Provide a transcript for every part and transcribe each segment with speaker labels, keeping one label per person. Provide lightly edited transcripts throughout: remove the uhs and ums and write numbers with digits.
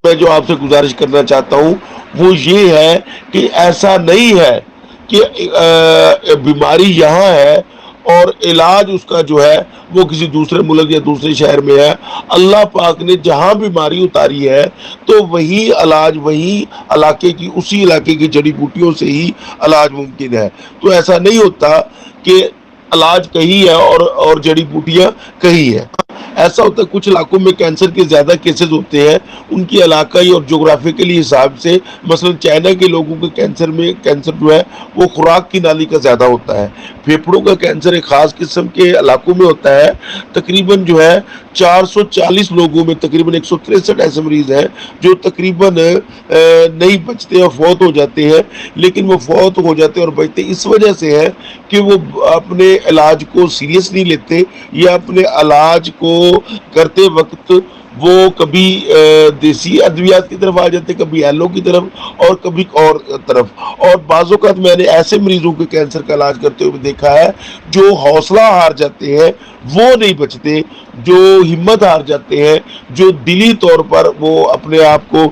Speaker 1: میں جو آپ سے گزارش کرنا چاہتا ہوں وہ یہ ہے کہ ایسا نہیں ہے کہ بیماری یہاں ہے اور علاج اس کا جو ہے وہ کسی دوسرے ملک یا دوسرے شہر میں ہے۔ اللہ پاک نے جہاں بیماری اتاری ہے تو وہی علاج وہی علاقے کی اسی علاقے کی جڑی بوٹیوں سے ہی علاج ممکن ہے۔ تو ایسا نہیں ہوتا کہ علاج کہیں ہے اور جڑی بوٹیاں کہیں ہے۔ ایسا ہوتا ہے کچھ علاقوں میں کینسر کے زیادہ کیسز ہوتے ہیں ان کی علاقائی اور جغرافیکلی حساب سے، مثلا چائنا کے لوگوں کے کینسر جو ہے وہ خوراک کی نالی کا زیادہ ہوتا ہے۔ پھیپھڑوں کا کینسر ایک خاص قسم کے علاقوں میں ہوتا ہے، تقریباً جو ہے 440 لوگوں میں تقریباً 163 ایسے مریض ہیں جو تقریباً نہیں بچتے اور فوت ہو جاتے ہیں، لیکن وہ فوت ہو جاتے اور بچتے اس وجہ سے ہے کہ وہ اپنے علاج کو سیریس نہیں لیتے، یا اپنے علاج کو کرتے وقت وہ کبھی دیسی ادویات کی طرف آ جاتے، کبھی ایلو کی طرف اور کبھی اور طرف۔ اور بعض اوقات میں نے ایسے مریضوں کے کینسر کا علاج کرتے ہوئے دیکھا ہے جو حوصلہ ہار جاتے ہیں، وہ نہیں بچتے، جو ہمت ہار جاتے ہیں، جو دلی طور پر وہ اپنے آپ کو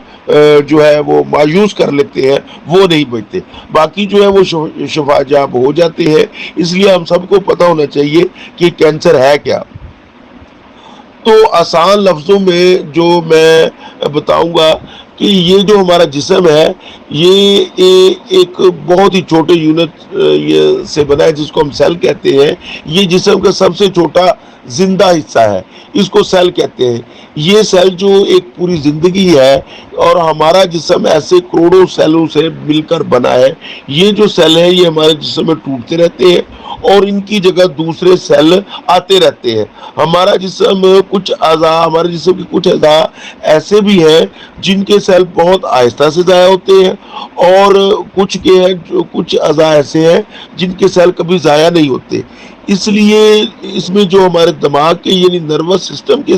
Speaker 1: جو ہے وہ مایوس کر لیتے ہیں، وہ نہیں بچتے، باقی جو ہے وہ شفا یاب ہو جاتے ہیں۔ اس لیے ہم سب کو پتہ ہونا چاہیے کہ کینسر ہے کیا۔ تو آسان لفظوں میں جو میں بتاؤں گا کہ یہ جو ہمارا جسم ہے یہ ایک بہت ہی چھوٹے یونٹ سے بنا ہے جس کو ہم سیل کہتے ہیں۔ یہ جسم کا سب سے چھوٹا زندہ حصہ ہے، اس کو سیل کہتے ہیں۔ یہ سیل جو ایک پوری زندگی ہے، اور ہمارا جسم ایسے کروڑوں سیلوں سے مل کر بنا ہے۔ یہ جو سیل ہے یہ ہمارے جسم میں ٹوٹتے رہتے ہیں اور ان کی جگہ دوسرے سیل آتے رہتے ہیں۔ ہمارے جسم کے کچھ اعضاء ایسے بھی ہیں جن کے سیل بہت آہستہ سے ضائع ہوتے ہیں، اور کچھ اعضاء ایسے ہیں جن کے سیل کبھی ضائع نہیں ہوتے۔ اس لیے اس میں جو ہمارے دماغ کے یعنی نروس سسٹم کے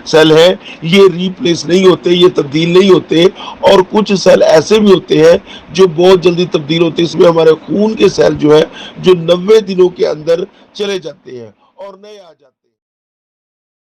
Speaker 1: سیل ہیں یہ ریپلیس نہیں ہوتے، یہ تبدیل نہیں ہوتے، اور کچھ سیل ایسے بھی ہوتے ہیں جو بہت جلدی تبدیل ہوتے ہیں۔ اس میں ہمارے خون کے سیل جو ہے جو 90 دنوں کے اندر چلے جاتے ہیں اور نئے آ جاتے ہیں۔